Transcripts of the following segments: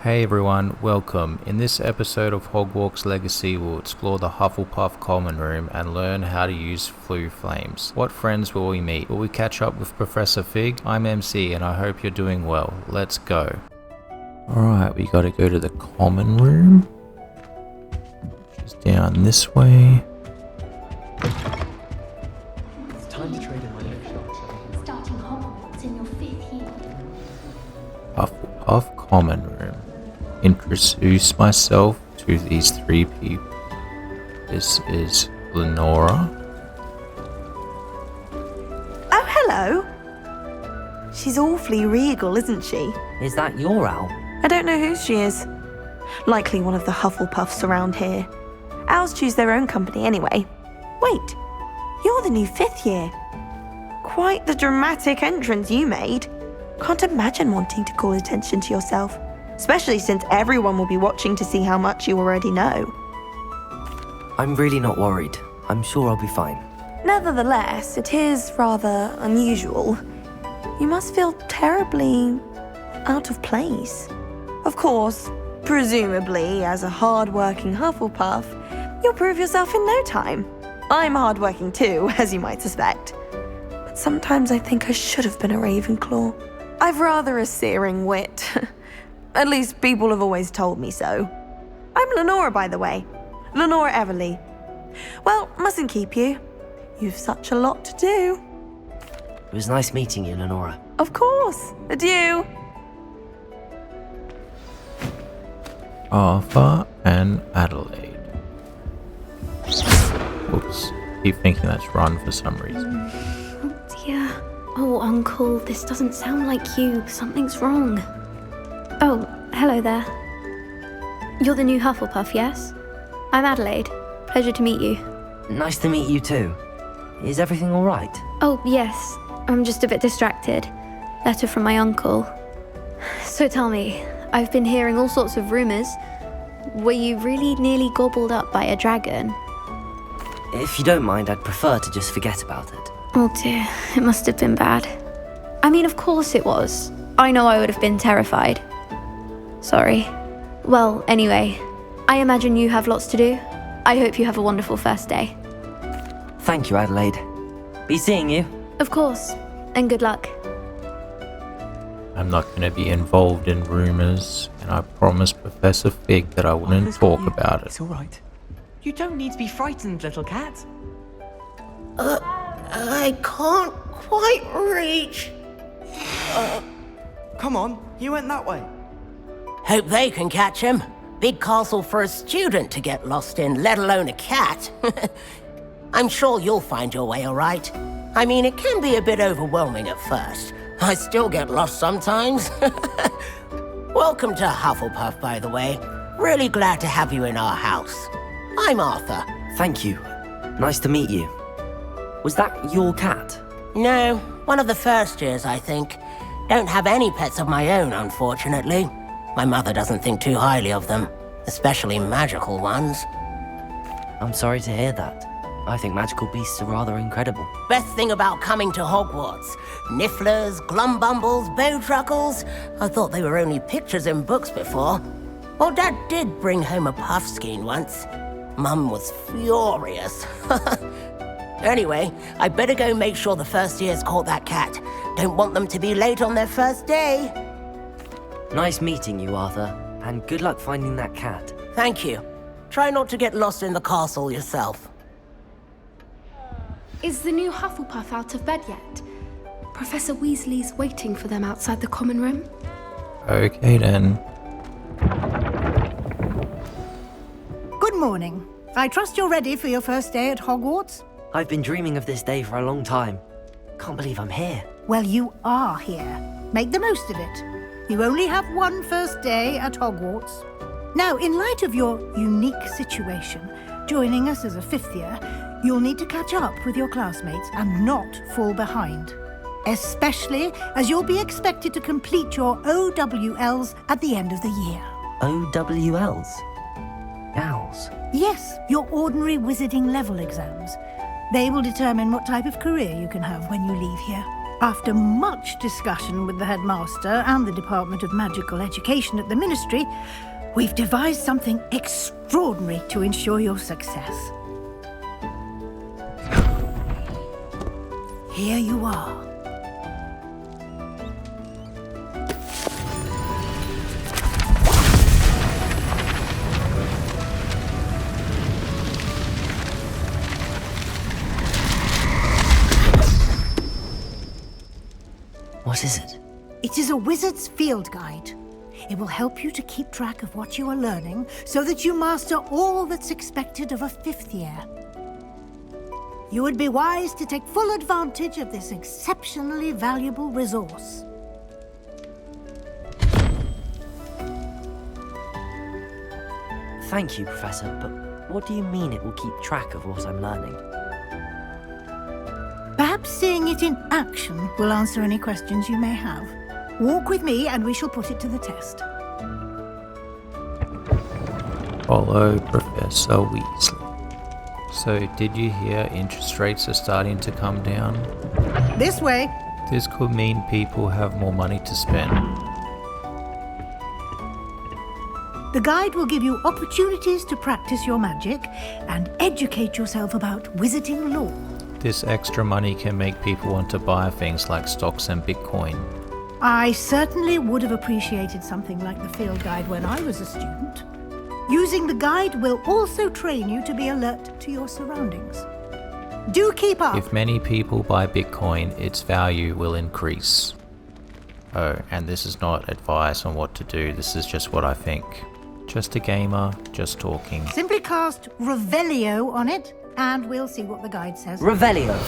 Hey everyone, welcome. In this episode of Hogwarts Legacy, we'll explore the Hufflepuff common room and learn how to use Floo Flames. What friends will we meet? Will we catch up with Professor Fig? I'm MC and I hope you're doing well. Let's go. Alright, we gotta go to the common room. Which is down this way. It's time to trade in my new shorts. Starting Hogwarts in your 5th year. Hufflepuff common room. Introduce myself to these three people. This is Lenora. Oh, hello. She's awfully regal, isn't she? Is that your owl? I don't know who she is. Likely one of the Hufflepuffs around here. Owls choose their own company anyway. Wait, you're the new 5th year. Quite the dramatic entrance you made. Can't imagine wanting to call attention to yourself, especially since everyone will be watching to see how much you already know. I'm really not worried. I'm sure I'll be fine. Nevertheless, it is rather unusual. You must feel terribly out of place. Of course, presumably, as a hard-working Hufflepuff, you'll prove yourself in no time. I'm hard-working too, as you might suspect. But sometimes I think I should have been a Ravenclaw. I've rather a searing wit. At least people have always told me so. I'm Lenora, by the way. Lenora Everly. Well, mustn't keep you. You've such a lot to do. It was nice meeting you, Lenora. Of course. Adieu. Arthur and Adelaide. Oops. Keep thinking that's Ron for some reason. Oh dear. Oh, Uncle, this doesn't sound like you. Something's wrong. Oh, hello there. You're the new Hufflepuff, yes? I'm Adelaide. Pleasure to meet you. Nice to meet you too. Is everything all right? Oh, yes. I'm just a bit distracted. Letter from my uncle. So tell me, I've been hearing all sorts of rumours. Were you really nearly gobbled up by a dragon? If you don't mind, I'd prefer to just forget about it. Oh dear, it must have been bad. I mean, of course it was. I know I would have been terrified. Sorry. Well, anyway, I imagine you have lots to do. I hope you have a wonderful first day. Thank you, Adelaide. Be seeing you. Of course, and good luck. I'm not going to be involved in rumours, and I promised Professor Fig that I wouldn't talk about it. It's all right. You don't need to be frightened, little cat. I can't quite reach. Come on, you went that way. Hope they can catch him. Big castle for a student to get lost in, let alone a cat. I'm sure you'll find your way all right. I mean, it can be a bit overwhelming at first. I still get lost sometimes. Welcome to Hufflepuff, by the way. Really glad to have you in our house. I'm Arthur. Thank you. Nice to meet you. Was that your cat? No, one of the first years, I think. Don't have any pets of my own, unfortunately. My mother doesn't think too highly of them, especially magical ones. I'm sorry to hear that. I think magical beasts are rather incredible. Best thing about coming to Hogwarts. Nifflers, glumbumbles, bowtruckles. I thought they were only pictures in books before. Well, Dad did bring home a puffskein once. Mum was furious. Anyway, I better go make sure the first years caught that cat. Don't want them to be late on their first day. Nice meeting you, Arthur. And good luck finding that cat. Thank you. Try not to get lost in the castle yourself. Is the new Hufflepuff out of bed yet? Professor Weasley's waiting for them outside the common room. Okay then. Good morning. I trust you're ready for your first day at Hogwarts? I've been dreaming of this day for a long time. Can't believe I'm here. Well, you are here. Make the most of it. You only have one first day at Hogwarts. Now, in light of your unique situation, joining us as a 5th year, you'll need to catch up with your classmates and not fall behind. Especially as you'll be expected to complete your OWLs at the end of the year. OWLs? Owls? Yes, your ordinary wizarding level exams. They will determine what type of career you can have when you leave here. After much discussion with the headmaster and the Department of Magical Education at the Ministry, we've devised something extraordinary to ensure your success. Here you are. What is it? It is a wizard's field guide. It will help you to keep track of what you are learning so that you master all that's expected of a 5th year. You would be wise to take full advantage of this exceptionally valuable resource. Thank you, Professor, but what do you mean it will keep track of what I'm learning? Perhaps seeing it in action will answer any questions you may have. Walk with me and we shall put it to the test. Follow Professor Weasley. So, did you hear interest rates are starting to come down? This way. This could mean people have more money to spend. The guide will give you opportunities to practice your magic and educate yourself about wizarding lore. This extra money can make people want to buy things like stocks and Bitcoin. I certainly would have appreciated something like the field guide when I was a student. Using the guide will also train you to be alert to your surroundings. Do keep up! If many people buy Bitcoin, its value will increase. Oh, and this is not advice on what to do, this is just what I think. Just a gamer, just talking. Simply cast Revelio on it, and we'll see what the guide says. Revelio!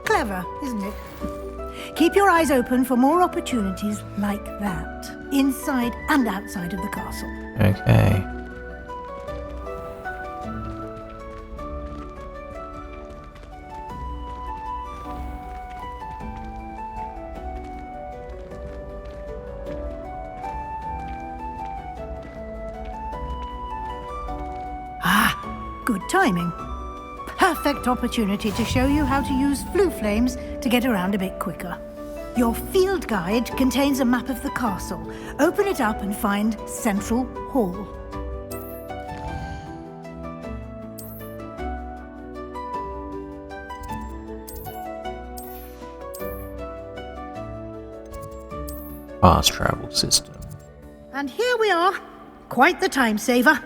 Clever, isn't it? Keep your eyes open for more opportunities like that, inside and outside of the castle. Okay. Good timing. Perfect opportunity to show you how to use Floo Flames to get around a bit quicker. Your field guide contains a map of the castle. Open it up and find Central Hall. Fast travel system. And here we are. Quite the time saver.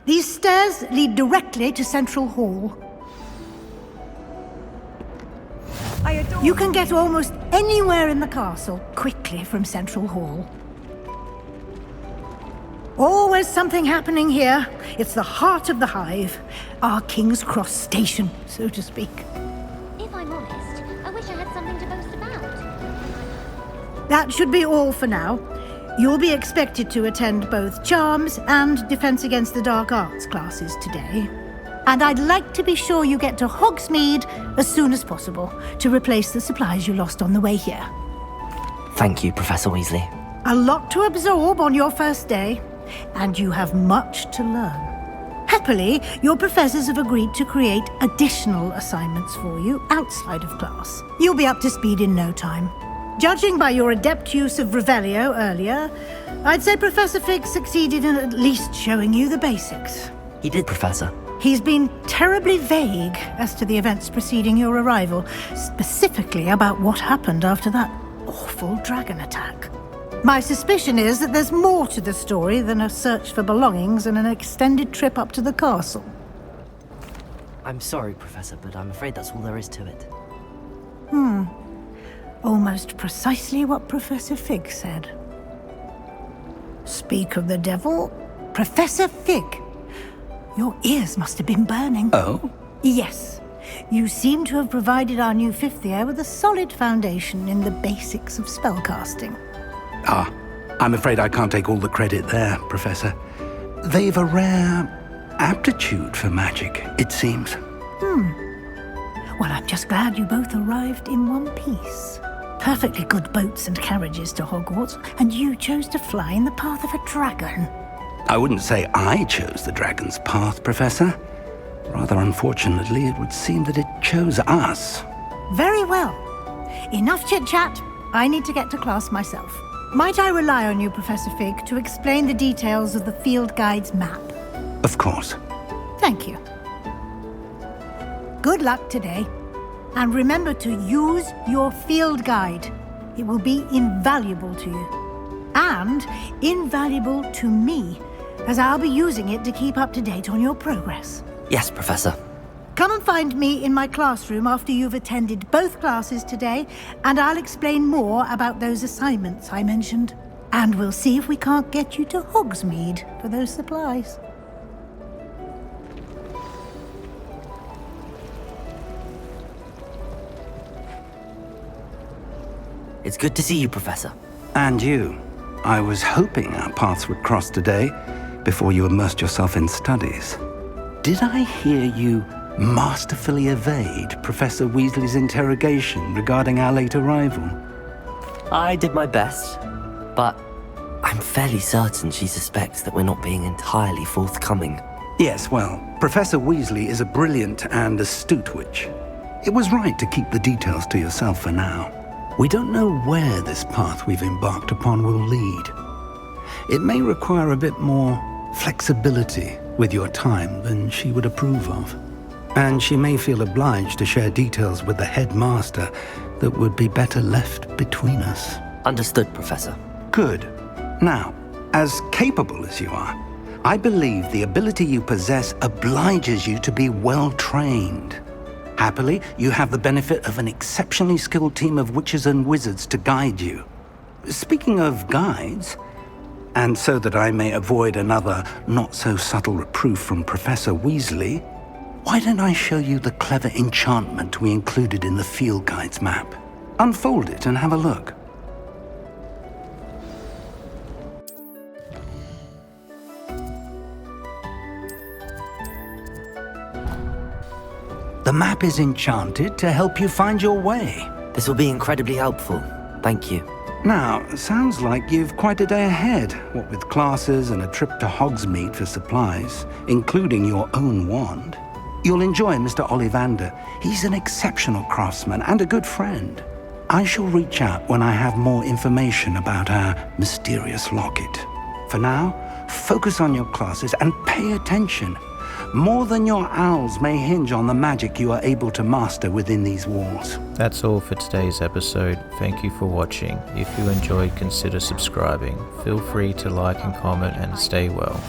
These stairs lead directly to Central Hall. You can get almost anywhere in the castle quickly from Central Hall. Always something happening here. It's the heart of the hive. Our King's Cross station, so to speak. If I'm honest, I wish I had something to boast about. That should be all for now. You'll be expected to attend both Charms and Defense Against the Dark Arts classes today. And I'd like to be sure you get to Hogsmeade as soon as possible to replace the supplies you lost on the way here. Thank you, Professor Weasley. A lot to absorb on your first day, and you have much to learn. Happily, your professors have agreed to create additional assignments for you outside of class. You'll be up to speed in no time. Judging by your adept use of Revelio earlier, I'd say Professor Fig succeeded in at least showing you the basics. He did, Professor. He's been terribly vague as to the events preceding your arrival, specifically about what happened after that awful dragon attack. My suspicion is that there's more to the story than a search for belongings and an extended trip up to the castle. I'm sorry, Professor, but I'm afraid that's all there is to it. Almost precisely what Professor Fig said. Speak of the devil, Professor Fig. Your ears must have been burning. Oh? Yes. You seem to have provided our new 5th year with a solid foundation in the basics of spellcasting. Ah, I'm afraid I can't take all the credit there, Professor. They've a rare aptitude for magic, it seems. Well, I'm just glad you both arrived in one piece. perfectly good boats and carriages to Hogwarts, and you chose to fly in the path of a dragon. I wouldn't say I chose the dragon's path, Professor. Rather unfortunately, it would seem that it chose us. Very well. Enough chit-chat. I need to get to class myself. Might I rely on you, Professor Fig, to explain the details of the field guide's map? Of course. Thank you. Good luck today. And remember to use your field guide. It will be invaluable to you. And invaluable to me, as I'll be using it to keep up to date on your progress. Yes, Professor. Come and find me in my classroom after you've attended both classes today, and I'll explain more about those assignments I mentioned. And we'll see if we can't get you to Hogsmeade for those supplies. It's good to see you, Professor. And you. I was hoping our paths would cross today before you immersed yourself in studies. Did I hear you masterfully evade Professor Weasley's interrogation regarding our late arrival? I did my best, but I'm fairly certain she suspects that we're not being entirely forthcoming. Yes, well, Professor Weasley is a brilliant and astute witch. It was right to keep the details to yourself for now. We don't know where this path we've embarked upon will lead. It may require a bit more flexibility with your time than she would approve of. And she may feel obliged to share details with the headmaster that would be better left between us. Understood, Professor. Good. Now, as capable as you are, I believe the ability you possess obliges you to be well trained. Happily, you have the benefit of an exceptionally skilled team of witches and wizards to guide you. Speaking of guides, and so that I may avoid another not-so-subtle reproof from Professor Weasley, why don't I show you the clever enchantment we included in the field guide's map? Unfold it and have a look. The map is enchanted to help you find your way. This will be incredibly helpful. Thank you. Now, sounds like you've quite a day ahead, what with classes and a trip to Hogsmeade for supplies, including your own wand. You'll enjoy Mr. Ollivander. He's an exceptional craftsman and a good friend. I shall reach out when I have more information about our mysterious locket. For now, focus on your classes and pay attention. More than your owls may hinge on the magic you are able to master within these walls. That's all for today's episode. Thank you for watching. If you enjoyed, consider subscribing. Feel free to like and comment, and stay well.